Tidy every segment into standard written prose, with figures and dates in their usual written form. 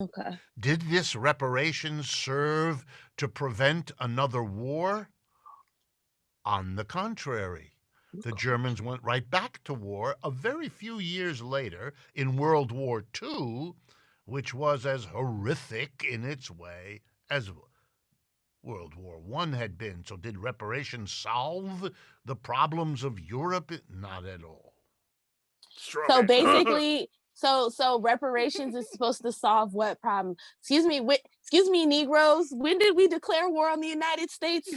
Okay. Did this reparations serve to prevent another war? On the contrary, the Germans went right back to war a very few years later in World War II, which was as horrific in its way as World War I had been. So, did reparations solve the problems of Europe? Not at all. So basically, so reparations is supposed to solve what problem? Excuse me, Negroes. When did we declare war on the United States?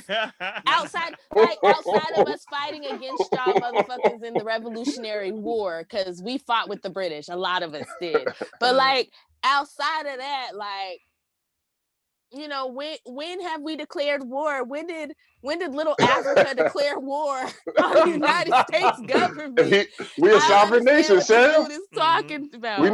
outside of us fighting against y'all motherfuckers in the Revolutionary War, because we fought with the British. A lot of us did. But like outside of that, like, you know, when have we declared war? When did little Africa declare war on the United States government? We a sovereign nation, what Sam. this dude is talking about. We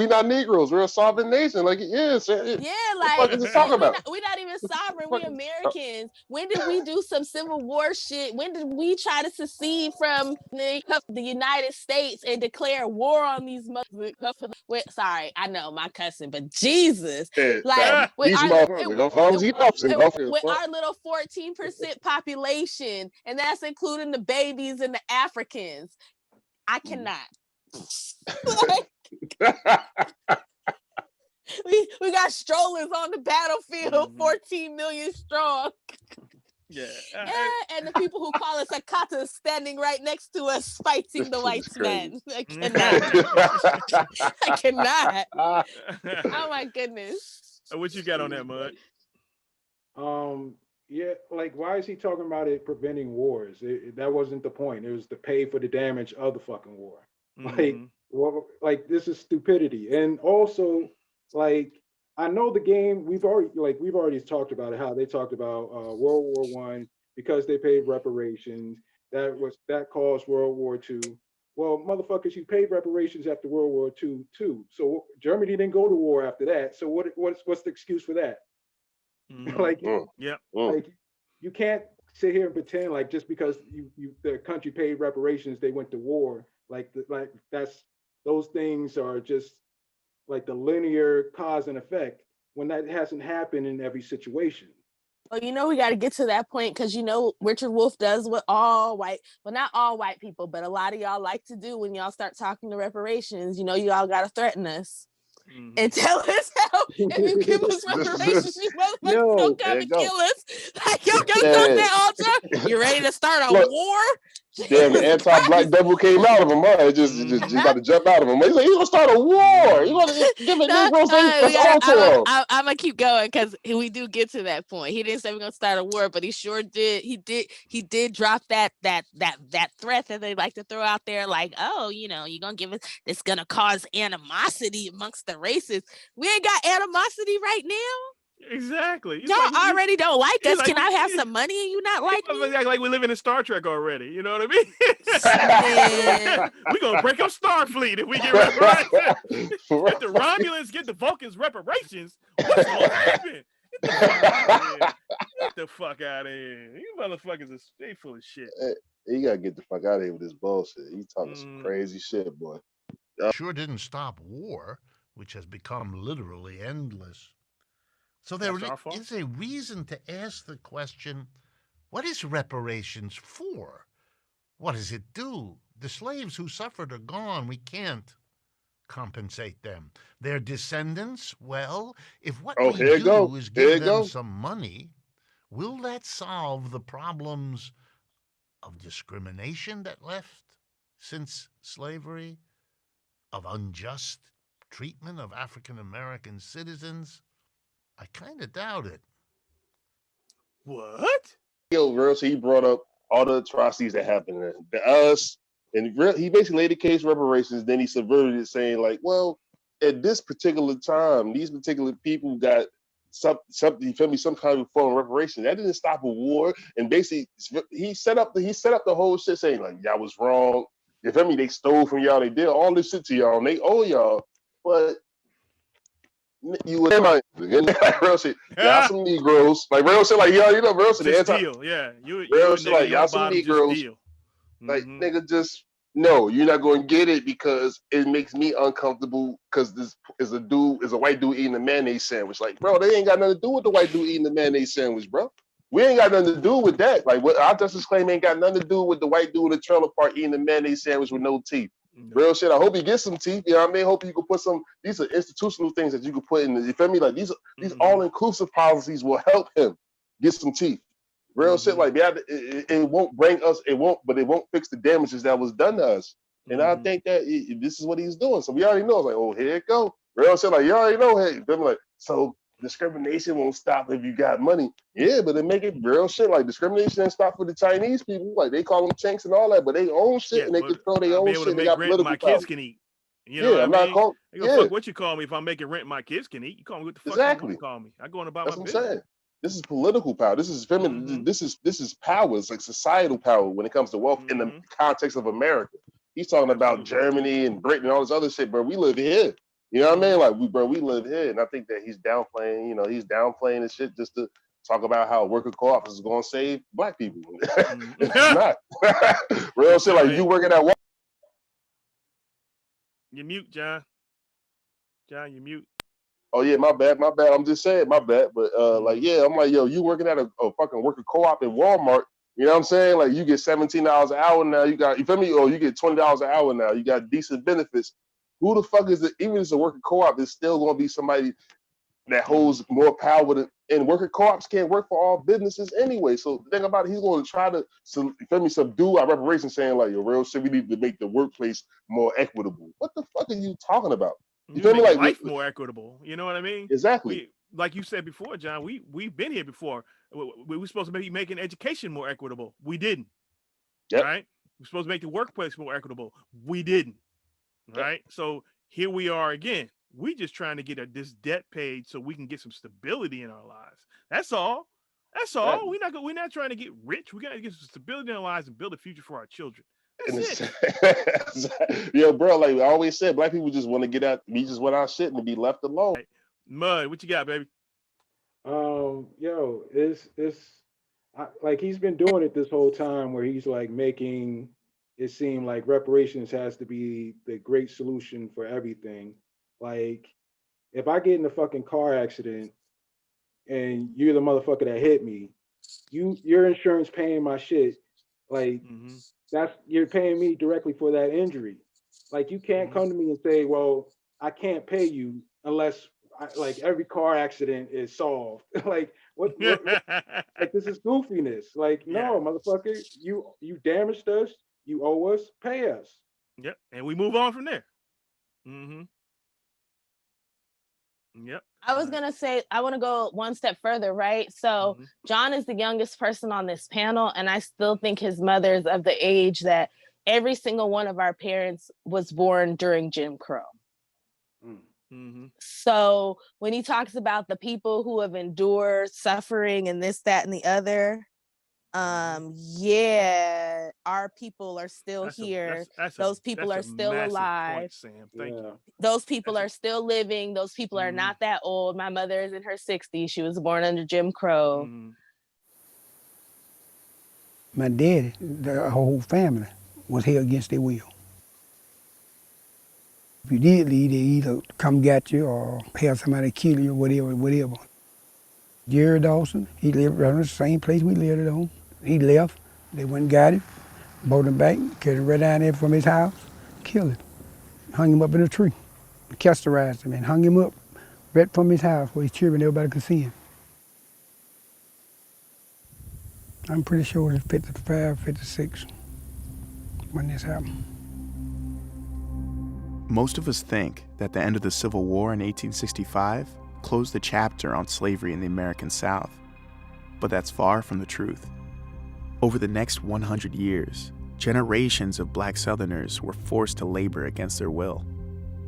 not Negroes. We're a sovereign nation. Like, yeah, Sam. Yeah, What like the fuck is this talking about? we're not even sovereign. We Americans. When did we do some Civil War shit? When did we try to secede from the United States and declare war on these motherfuckers? Sorry, I know my cousin, but Jesus, like with our little 14% population, and that's including the babies and the Africans. I cannot. We got strollers on the battlefield, 14 million strong. Yeah. And the people who call us Akata standing right next to us fighting the white man. I cannot. I cannot. Oh my goodness. What you got on that, Mud? Yeah, like, why is he talking about it preventing wars? That wasn't the point. It was to pay for the damage of the fucking war. Like this is stupidity. And also, like, I know the game. We've already talked about it. How they talked about World War I because they paid reparations. That caused World War II. Well, motherfuckers, you paid reparations after World War II too. So Germany didn't go to war after that. So what's the excuse for that? Like, like you can't sit here and pretend like just because the country paid reparations, they went to war. Like that's those things are just like the linear cause and effect when that hasn't happened in every situation. Well, you know, we got to get to that point because, you know, Richard Wolff does what all white, well, not all white people, but a lot of y'all like to do when y'all start talking to reparations. You know, y'all got to threaten us. And tell us how, if you give us reparations, you motherfuckers don't come and kill us. Like, yo, that altar. You ready to start a war? Damn, the anti-black devil came out of him. Huh? Just got to jump out of him. He's like, he's gonna start a war. He's gonna give it Negroes I'm gonna keep going because we do get to that point. He didn't say we're gonna start a war, but he sure did. He did drop that threat that they like to throw out there, like, oh, you know, you're gonna give us. It's gonna cause animosity amongst the races. We ain't got animosity right now. Exactly. Y'all already don't like us. Can I have some money and you not like me? Like we live in Star Trek already. You know what I mean? We're going to break up Starfleet if we get reparations. If the Romulans get the Vulcans reparations, what's going to happen? Get the fuck out of here. You motherfuckers are full of shit. You got to get the fuck out of here with this bullshit. You talking some crazy shit, boy. Sure didn't stop war, which has become literally endless. So there is a reason to ask the question, what is reparations for? What does it do? The slaves who suffered are gone. We can't compensate them. Their descendants, well, if what we do is give them some money, will that solve the problems of discrimination that left since slavery, of unjust treatment of African American citizens? I kind of doubt it. What? Yo, girl, so he brought up all the atrocities that happened to us, and he basically laid the case reparations. Then he subverted it, saying like, well, at this particular time, these particular people got something. You feel me? Some kind of form of reparation. That didn't stop a war. And basically, he set up the whole shit, saying like, y'all was wrong. You feel me? They stole from y'all. They did all this shit to y'all, and they owe y'all. But you would like real shit. Y'all some Negroes, like real shit, like yo, you know, real shit. Just deal, yeah. Real shit, like y'all some Negroes, like nigga, just No, you're not going to get it because it makes me uncomfortable because this is a white dude eating a mayonnaise sandwich. Like, bro, they ain't got nothing to do with the white dude eating the mayonnaise sandwich, bro. We ain't got nothing to do with that. Like, what our justice claim ain't got nothing to do with the white dude in the trailer park eating the mayonnaise sandwich with no teeth. Real shit. I hope he gets some teeth. You know what I mean? Hope you can put some. These are institutional things that you can put in. You feel me? Like these all-inclusive policies will help him get some teeth. Real shit. Like it won't bring us. It won't fix the damages that was done to us. And I think that this is what he's doing. So we already know. It's like, oh, here it go. Real shit. Like you already know. Hey, them like so. Discrimination won't stop if you got money. Yeah, but they make it real shit. Like discrimination ain't stop for the Chinese people. Like they call them chinks and all that, but they own shit and they control their own shit. They got political my power. Kids can eat. You know what I mean? Fuck what you call me if I'm making rent my kids can eat. You call me what the fuck you call me. I go on about That's my what business. I'm saying. This is political power. This is feminine. This is power. It's like societal power when it comes to wealth in the context of America. He's talking about Germany and Britain and all this other shit, but we live here. You know what I mean? Like we live here, and I think that he's downplaying. You know, he's downplaying this shit just to talk about how worker co-ops is going to save black people. It's not real shit. Like you working at. You mute, John. John, you mute. Oh yeah, my bad. I'm just saying, my bad. But like, yeah, I'm like, yo, you working at a fucking worker co-op in Walmart. You know what I'm saying? Like you get $17 an hour now. You feel me? Or you get $20 an hour now. You got decent benefits. Who the fuck is it? Even if it's a worker co-op, there's still going to be somebody that holds more power than. And worker co-ops can't work for all businesses anyway. So the thing about it, he's going to try to subdue our reparations, saying like, yo, real shit, we need to make the workplace more equitable. What the fuck are you talking about? You feel me? Like life more equitable. You know what I mean? Exactly. Like you said before, John, we've been here before. We were supposed to be making education more equitable. We didn't. Yep. Right? We're supposed to make the workplace more equitable. We didn't. Right? So here we are again. We just trying to get this debt paid so we can get some stability in our lives. That's all. That's all. Yeah. We're not trying to get rich. We got to get some stability in our lives and build a future for our children. That's it. Yeah, bro. Like I always said, black people just want to get out. We just want our shit and be left alone. Right. Mud, what you got, baby? Yo, like he's been doing it this whole time where he's like making it seem like reparations has to be the great solution for everything. Like if I get in a fucking car accident and you're the motherfucker that hit me, your insurance paying my shit, like you're paying me directly for that injury. Like you can't come to me and say, well, I can't pay you unless like every car accident is solved. Like what like this is goofiness. Like no, motherfucker, you damaged us, you owe us, pay us. Yep, and we move on from there. Yep. I was gonna say I want to go one step further, right? So John is the youngest person on this panel, and I still think his mother's of the age that every single one of our parents was born during Jim Crow. So when he talks about the people who have endured suffering and this, that, and the other, yeah, our people are still here. Those people are still alive. Point, Sam. Thank you. Those people are still living. Those people are not that old. My mother is in her 60s. She was born under Jim Crow. My daddy, the whole family, was held against their will. If you did leave, they either come get you or have somebody kill you or whatever. Jerry Dawson, he lived around the same place we lived on. He left, they went and got him, brought him back, carried him right down there from his house, killed him, hung him up in a tree, castorized him and hung him up right from his house where his children, everybody could see him. I'm pretty sure it's 55, 56 when this happened. Most of us think that the end of the Civil War in 1865 closed the chapter on slavery in the American South, but that's far from the truth. Over the next 100 years, generations of Black Southerners were forced to labor against their will.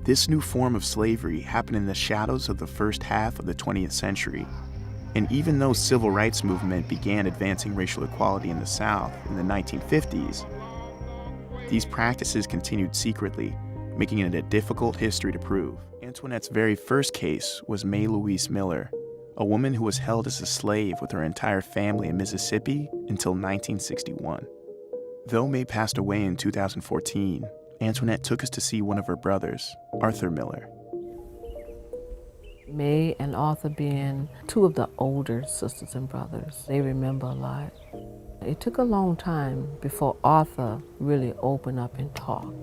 This new form of slavery happened in the shadows of the first half of the 20th century, and even though the civil rights movement began advancing racial equality in the South in the 1950s, these practices continued secretly, making it a difficult history to prove. Antoinette's very first case was May Louise Miller, a woman who was held as a slave with her entire family in Mississippi until 1961. Though May passed away in 2014, Antoinette took us to see one of her brothers, Arthur Miller. May and Arthur being two of the older sisters and brothers, they remember a lot. It took a long time before Arthur really opened up and talked.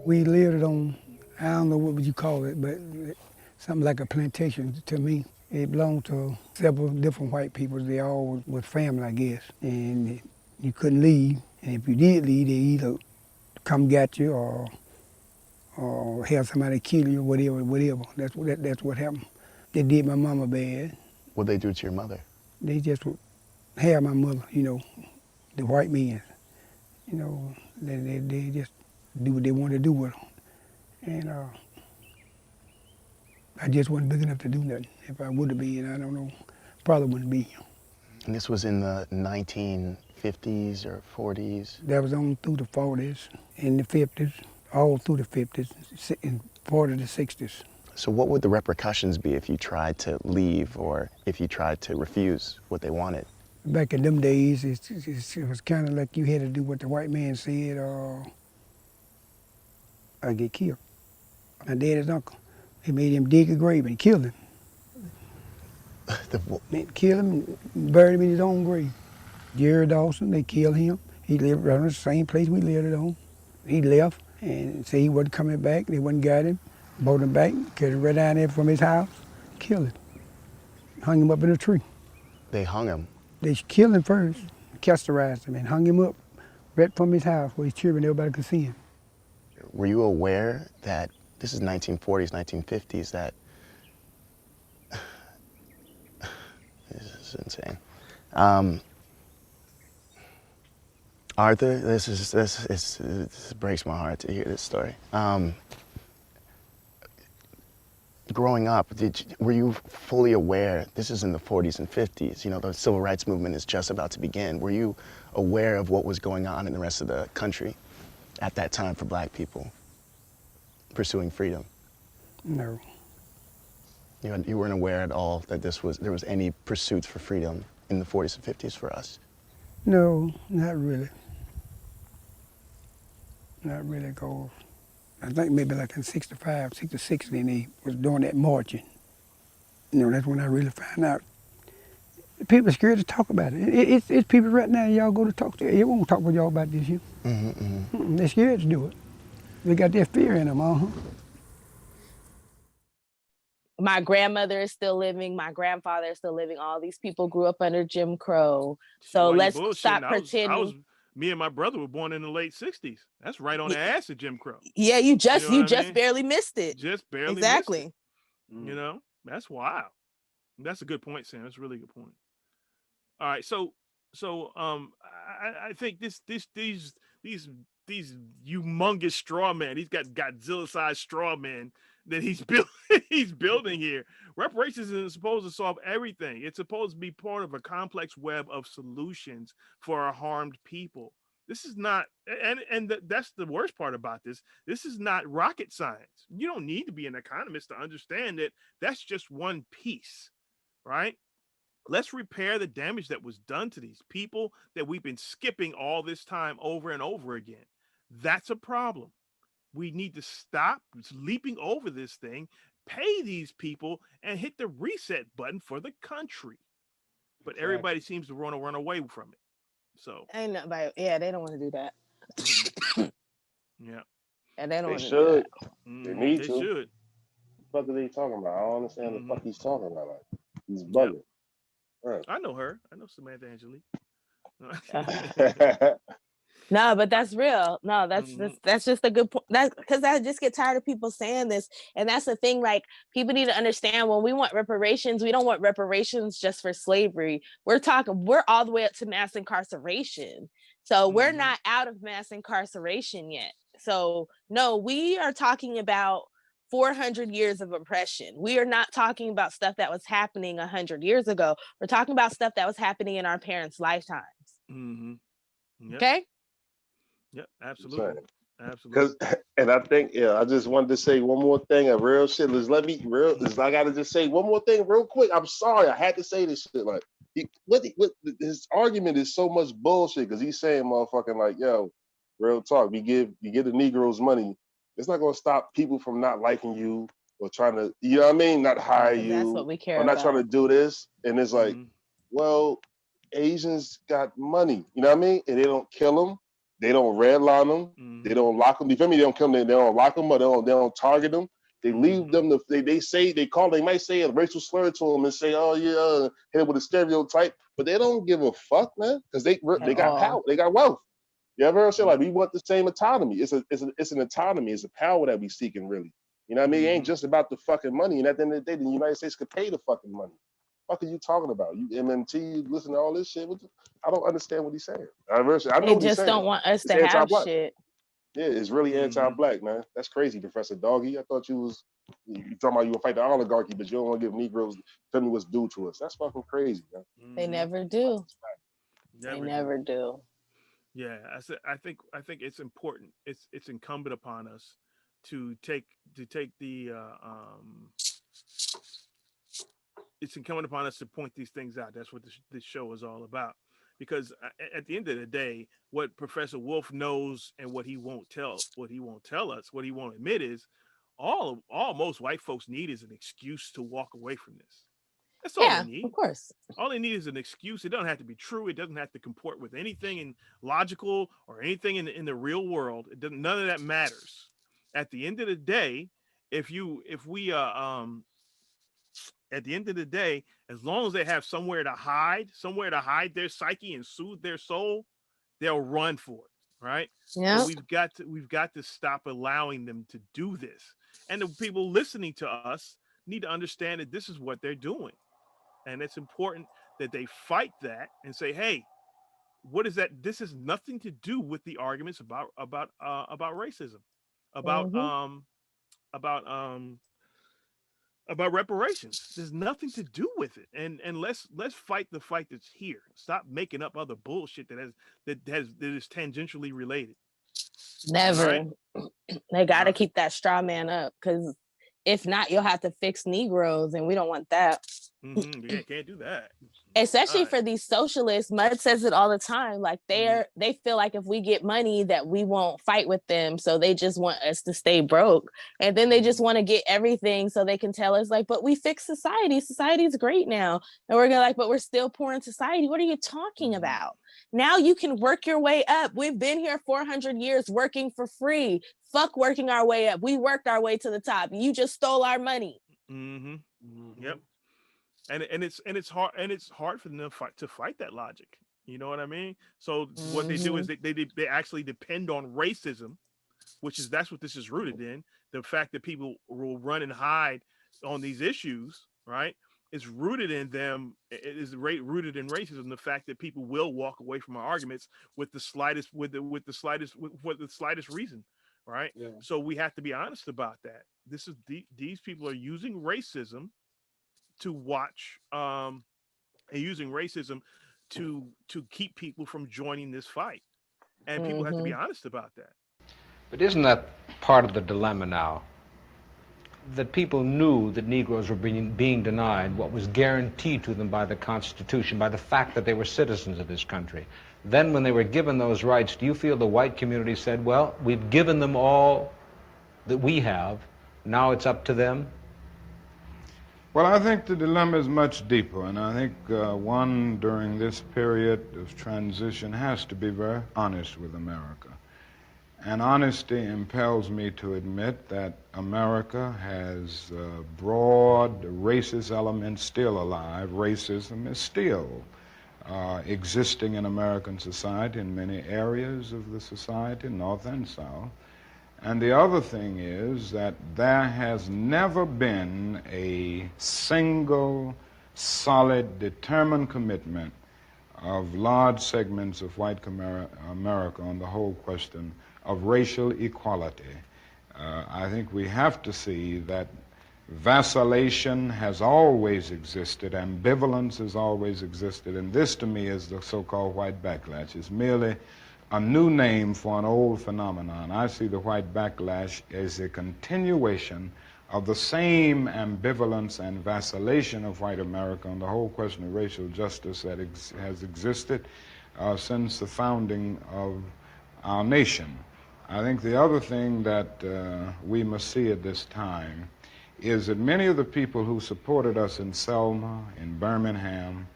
We lived on, I don't know what would you call it, but something like a plantation to me. It belonged to several different white people. They all was family, I guess. And you couldn't leave. And if you did leave, they either come get you or have somebody kill you, whatever. That's what happened. They did my mama bad. What'd they do to your mother? They just had my mother, the white men. They just do what they wanted to do with her. And I just wasn't big enough to do nothing. If I would have been, I don't know, probably wouldn't be. And this was in the 1950s or 40s? That was on through the 40s, in the 50s, all through the 50s, and part of the 60s. So what would the repercussions be if you tried to leave or if you tried to refuse what they wanted? Back in them days, it was kind of like you had to do what the white man said or get killed. My daddy's uncle, he made him dig a grave and killed him. Killed him and buried him in his own grave. Jerry Dawson, they killed him. He lived right on the same place we lived on. He left and said he wasn't coming back. They wouldn't got him, brought him back, carried him right down there from his house, killed him. Hung him up in a tree. They hung him? They killed him first, castorized him, and hung him up right from his house where his children, everybody could see him. Were you aware that this is 1940s, 1950s, that this is insane. Arthur, this breaks my heart to hear this story. Growing up, were you fully aware, this is in the 40s and 50s, the civil rights movement is just about to begin. Were you aware of what was going on in the rest of the country at that time for black people pursuing freedom? No. You weren't aware at all that there was any pursuits for freedom in the 40s and 50s for us? No, not really. Not really, because I think maybe like in 65, 66, then they was doing that marching. That's when I really found out. People are scared to talk about it. It's people right now, y'all go to talk to. They won't talk with y'all about this here. They're scared to do it. They got that fear in them, My grandmother is still living. My grandfather is still living. All these people grew up under Jim Crow. So let's stop pretending. Me and my brother were born in the late 60s. That's right on the ass of Jim Crow. Yeah, you just barely missed it. Just barely exactly. Missed it. That's wild. That's a good point, Sam. That's a really good point. All right, so I think these humongous straw men. He's got Godzilla-sized straw men that he's building here. Reparations isn't supposed to solve everything. It's supposed to be part of a complex web of solutions for our harmed people. This is not, and that's the worst part about this. This is not rocket science. You don't need to be an economist to understand it. That's just one piece, right? Let's repair the damage that was done to these people that we've been skipping all this time over and over again. That's a problem. We need to stop leaping over this thing, pay these people, and hit the reset button for the country. But exactly. Everybody seems to run away from it. So ain't nobody, they don't want to do that. Yeah. And they don't want to do that. They need to. They should. What the fuck are they talking about? I don't understand the fuck he's talking about. Like, he's bugging. Yep. Right. I know her. I know Samantha Angelique. No, but that's real. No, that's just a good point. That's because I just get tired of people saying this. And that's the thing, like, people need to understand when we want reparations, we don't want reparations just for slavery. We're all the way up to mass incarceration. So we're not out of mass incarceration yet. So no, we are talking about 400 years of oppression. We are not talking about stuff that was happening 100 years ago. We're talking about stuff that was happening in our parents' lifetimes. Yep. Okay? Yep, absolutely. Absolutely. And I think, I just wanted to say one more thing. A real shit. I got to just say one more thing real quick. I'm sorry. I had to say this shit. Like, His argument is so much bullshit because he's saying, motherfucking, like, yo, real talk. You give the Negroes money. It's not gonna stop people from not liking you or trying to, you know what I mean, not hire you. That's what we care or not about. trying to do this. And it's like, well, Asians got money, you know what I mean? And they don't kill them, they don't redline them, they don't lock them. You feel me? They don't kill them, they don't lock them, or they don't target them. They leave them. They might say a racial slur to them and say, "Oh yeah," hit it with a stereotype, but they don't give a fuck, man, because they got power, they got wealth. You ever heard shit like, we want the same autonomy? It's an autonomy, it's a power that we seeking, really. You know what I mean? It ain't just about the fucking money. And at the end of the day, the United States could pay the fucking money. What are you talking about? You MMT, you listen to all this shit. I don't understand what he's saying. I know they what he's just saying. don't want us It's to have shit. Yeah, it's really anti-black, man. That's crazy, Professor Doggy. I thought you talking about you would fight the oligarchy, but you don't want to give Negroes tell me what's due to us. That's fucking crazy, man. They never do. They never do. Yeah, I think it's important. It's incumbent upon us to take the it's incumbent upon us to point these things out. That's what this show is all about. Because at the end of the day, what Professor Wolff knows and what he won't tell us, what he won't admit is all most white folks need is an excuse to walk away from this. That's all they need. Of course. All they need is an excuse. It doesn't have to be true. It doesn't have to comport with anything in logical or anything in the real world. None of that matters. At the end of the day, at the end of the day, as long as they have somewhere to hide their psyche and soothe their soul, they'll run for it, right? Yeah. So we've got to stop allowing them to do this. And the people listening to us need to understand that this is what they're doing. And it's important that they fight that and say, hey, what is that? This has nothing to do with the arguments about racism, about reparations. There's nothing to do with it. And let's fight the fight that's here. Stop making up other bullshit that is tangentially related. Never. Right? They got to keep that straw man up, because if not, you'll have to fix Negroes, and we don't want that. Yeah, can't do that. Especially for these socialists. Mud says it all the time. Like they feel like if we get money that we won't fight with them, so they just want us to stay broke, and then they just want to get everything so they can tell us like, but we fixed society. Society's great now, and we're gonna like, but we're still poor in society. What are you talking about? Now you can work your way up. We've been here 400 years working for free. Fuck working our way up. We worked our way to the top. You just stole our money. Yep. And it's hard for them to fight that logic. You know what I mean? So what they do is they actually depend on racism, that's what this is rooted in. The fact that people will run and hide on these issues, right? It's rooted in them. It is rooted in racism. The fact that people will walk away from our arguments with the slightest reason, right? Yeah. So we have to be honest about that. These people are using racism to watch, and using racism to keep people from joining this fight, and people have to be honest about that. But isn't that part of the dilemma now? That people knew that Negroes were being denied what was guaranteed to them by the Constitution, by the fact that they were citizens of this country. Then when they were given those rights, do you feel the white community said, well, we've given them all that we have, now it's up to them? Well, I think the dilemma is much deeper, and I think one during this period of transition has to be very honest with America. And honesty impels me to admit that America has broad racist elements still alive. Racism is still existing in American society in many areas of the society, North and South. And the other thing is that there has never been a single, solid, determined commitment of large segments of white America on the whole question of racial equality. I think we have to see that vacillation has always existed, ambivalence has always existed, and this to me is the so-called white backlash. It's merely a new name for an old phenomenon. I see the white backlash as a continuation of the same ambivalence and vacillation of white America on the whole question of racial justice that has existed since the founding of our nation. I think the other thing that we must see at this time is that many of the people who supported us in Selma, in Birmingham,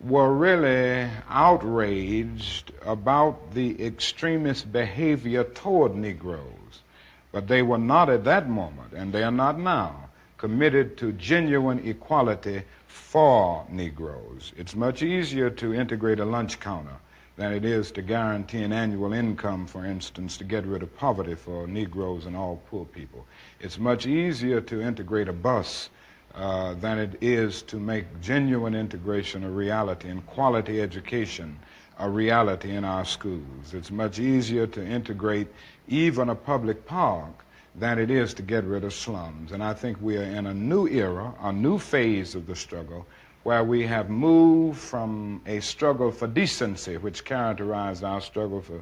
were really outraged about the extremist behavior toward Negroes. But they were not at that moment, and they are not now, committed to genuine equality for Negroes. It's much easier to integrate a lunch counter than it is to guarantee an annual income, for instance, to get rid of poverty for Negroes and all poor people. It's much easier to integrate a bus than it is to make genuine integration a reality and quality education a reality in our schools. It's much easier to integrate even a public park than it is to get rid of slums. And I think we are in a new era, a new phase of the struggle, where we have moved from a struggle for decency, which characterized our struggle for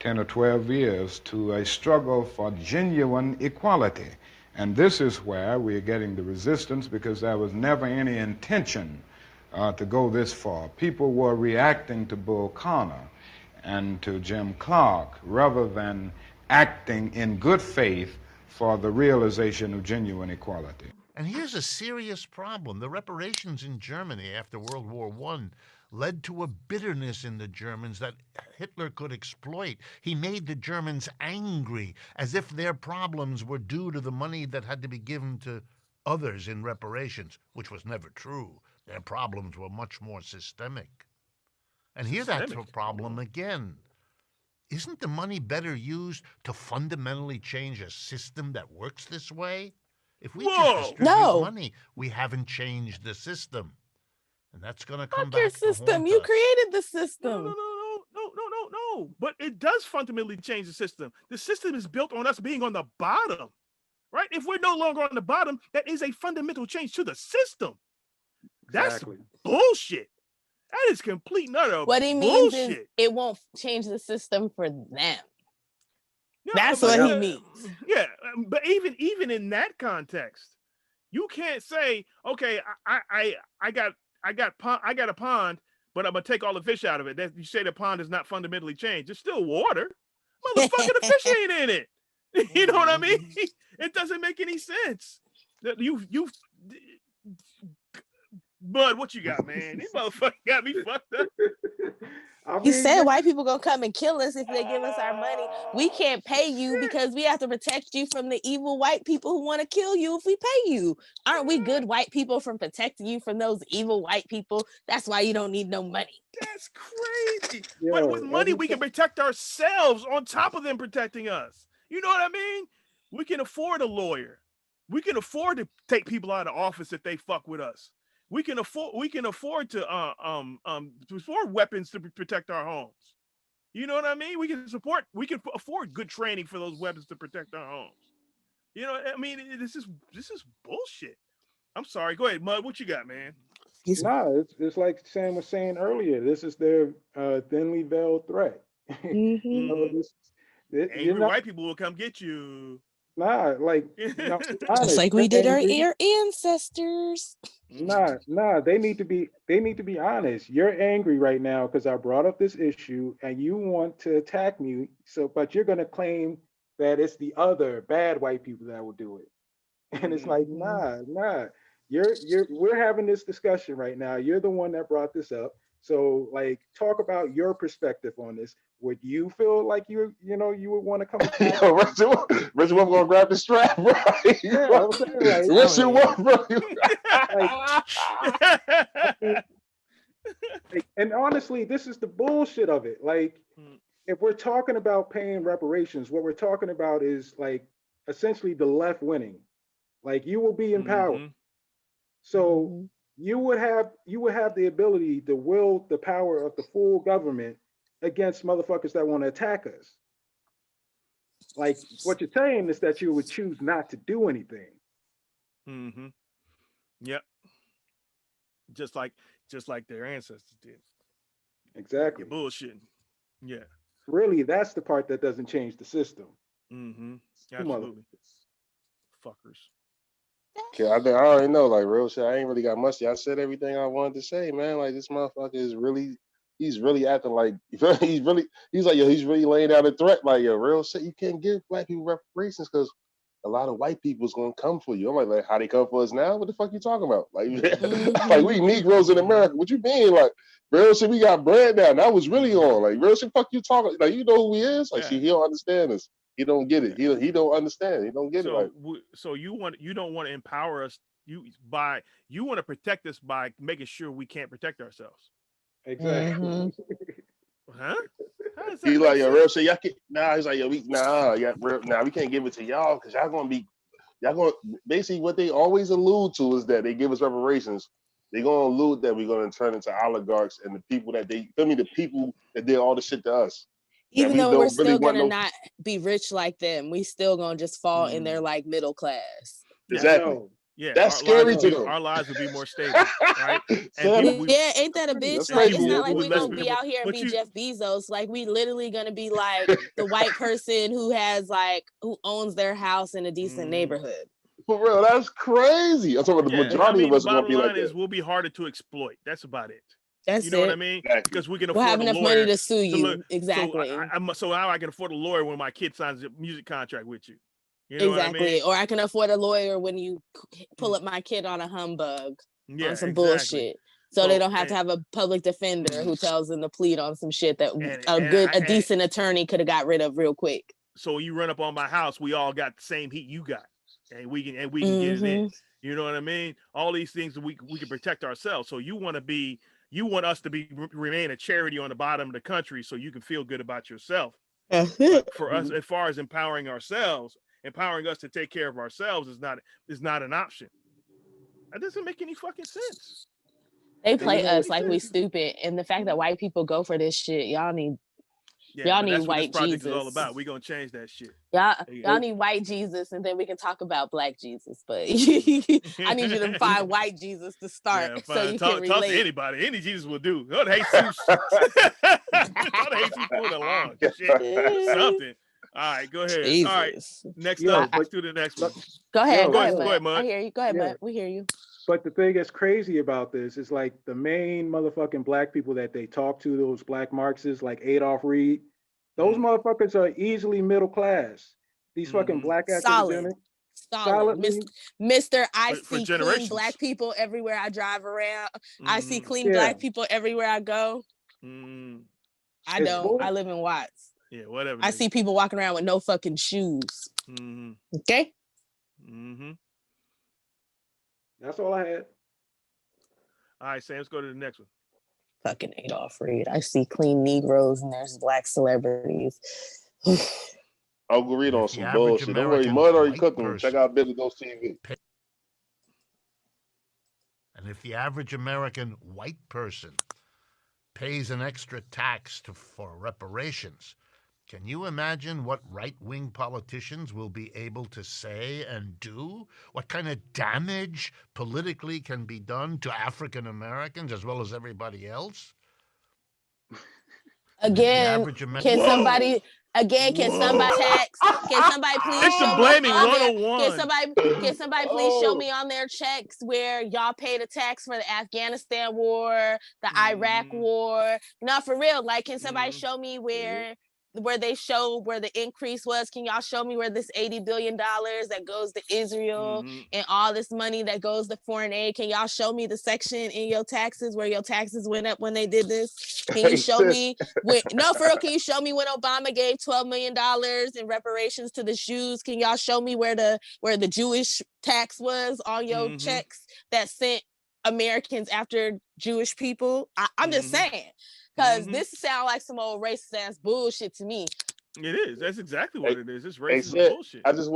10 or 12 years, to a struggle for genuine equality. And this is where we are getting the resistance, because there was never any intention to go this far. People were reacting to Bull Connor and to Jim Clark rather than acting in good faith for the realization of genuine equality. And here's a serious problem. The reparations in Germany after World War I led to a bitterness in the Germans that Hitler could exploit. He made the Germans angry, as if their problems were due to the money that had to be given to others in reparations, which was never true. Their problems were much more systemic. And here that's a problem again. Isn't the money better used to fundamentally change a system that works this way? If we just distribute money, we haven't changed the system. And that's going to come back your system. You created the system. No. But it does fundamentally change the system. The system is built on us being on the bottom, right? If we're no longer on the bottom, that is a fundamental change to the system. That's bullshit. That is complete and utter what he means is it won't change the system for them. Yeah, that's what he means. Yeah, but even in that context, you can't say, okay, I got a pond, but I'm gonna take all the fish out of it. You say the pond is not fundamentally changed. It's still water. Motherfucker, the fish ain't in it. You know what I mean? It doesn't make any sense. You Bud, what you got, man? These motherfuckers got me fucked up. You said white people gonna come and kill us if they give us our money. We can't pay you because we have to protect you from the evil white people who want to kill you if we pay you. Aren't we good white people from protecting you from those evil white people? That's why you don't need no money. That's crazy. But with money, we can protect ourselves on top of them protecting us. You know what I mean? We can afford a lawyer. We can afford to take people out of office if they fuck with us. We can afford to afford weapons to protect our homes. You know what I mean? We can afford good training for those weapons to protect our homes. You know, I mean, this is bullshit. I'm sorry. Go ahead, Mud. What you got, man? Nah, it's like Sam was saying earlier. This is their thinly veiled threat. Mm-hmm. Angry white people will come get you. Nah, like just like we did our ancestors. Nah, they need to be honest. You're angry right now because I brought up this issue and you want to attack me. But you're gonna claim that it's the other bad white people that will do it. And it's like, nah. We're having this discussion right now. You're the one that brought this up. So like talk about your perspective on this. Would you feel like you would want to come? Richard Wolff gonna grab the strap, bro. Yeah, I was saying, like, Richard Wolff, bro. And honestly, this is the bullshit of it. Like, if we're talking about paying reparations, what we're talking about is like essentially the left winning. Like you will be in power. So you would have the ability, the will, the power of the full government against motherfuckers that want to attack us. Like what you're saying is that you would choose not to do anything. Yep. Just like their ancestors did. Exactly. You're bullshitting. Yeah. really, that's the part that doesn't change the system. Absolutely. Fuckers. Okay, I already know, like, real shit. I ain't really got much. I said everything I wanted to say, man. Like, this motherfucker is really, he's really acting like, he's like, yo, he's really laying out a threat. Like, yo, real shit, you can't give black people reparations because a lot of white people's gonna come for you. I'm like, how they come for us now? What the fuck you talking about? Like, like we Negroes in America. What you mean? Like, real shit, we got bread now. That was really on. Like, real shit, fuck you talking. Like, you know who he is? Like, see, he don't understand us. He don't get it. He don't understand. He don't get it. Like, so you don't want to empower us. You want to protect us by making sure we can't protect ourselves. Exactly. Huh? He like, yo, real shit, y'all can't. Nah, he's like, yo, we can't give it to y'all because y'all gonna basically what they always allude to is that they give us reparations. They're gonna allude that we're gonna turn into oligarchs and the people that the people that did all the shit to us. Even though we're still gonna not be rich like them, we still gonna just fall in their like middle class. Exactly. Yeah, that's scary to them. Our lives would be more stable, right? Ain't that a bitch? Like, it's not like we gonna be out here and be Jeff Bezos. Like, we literally gonna be like the white person who owns their house in a decent neighborhood. For real, that's crazy. I'm talking about the majority of us are gonna be like that. We'll be harder to exploit. That's about it. That's you know what I mean? Exactly. Because we can we'll afford have enough money to sue you. Exactly. So now I can afford a lawyer when my kid signs a music contract with you. You know exactly. What I mean? Or I can afford a lawyer when you pull up my kid on a humbug on some bullshit. So they don't have to have a public defender who tells them to plead on some shit that a decent attorney could have got rid of real quick. So you run up on my house, we all got the same heat you got, and we can get it in. You know what I mean? All these things that we can protect ourselves. So you want us to remain a charity on the bottom of the country, so you can feel good about yourself. For us, as far as empowering ourselves. Empowering us to take care of ourselves is not an option. That doesn't make any fucking sense. They play us like we stupid, and the fact that white people go for this shit, y'all need white Jesus. Is all about. We're gonna change that shit. Y'all need white Jesus, and then we can talk about black Jesus. But I need you to find white Jesus to start, so you can relate. Talk to anybody. Any Jesus will do. Go to Jesus. Go to Jesus pulling along. Shit, something. All right, go ahead. Jesus. All right, next up, let's do the next one. Go ahead, Mud. I hear you. Go ahead, Mud. We hear you. But the thing that's crazy about this is like the main motherfucking black people that they talk to, those black Marxists like Adolf Reed, those motherfuckers are easily middle class. These fucking black academics. Solid. Mr. I see clean black people everywhere I drive around. I see clean black people everywhere I go. I don't. I live in Watts. Yeah, whatever. I see people walking around with no fucking shoes. Okay? That's all I had. All right, Sam, let's go to the next one. Fucking Adolf Reed. I see clean Negroes and there's black celebrities. Uncle Reed on some bullshit. Don't worry, Mud already cooking. Check out Billy Ghost TV. And if the average American white person pays an extra tax for reparations, can you imagine what right-wing politicians will be able to say and do? What kind of damage politically can be done to African Americans as well as everybody else? Again, can somebody tax? Can somebody please show me Can somebody please show me on their checks where y'all paid a tax for the Afghanistan war, the Iraq war? No, for real. Like, can somebody show me where they show where the increase was? Can y'all show me where this $80 billion that goes to Israel and all this money that goes to foreign aid? Can y'all show me the section in your taxes where your taxes went up when they did this? Can you show me for real, can you show me when Obama gave $12 million in reparations to the Jews? Can y'all show me where the Jewish tax was on your checks that sent Americans after Jewish people? I'm just saying. Because this sounds like some old racist ass bullshit to me. It is. That's exactly what it is. It's racist bullshit. I just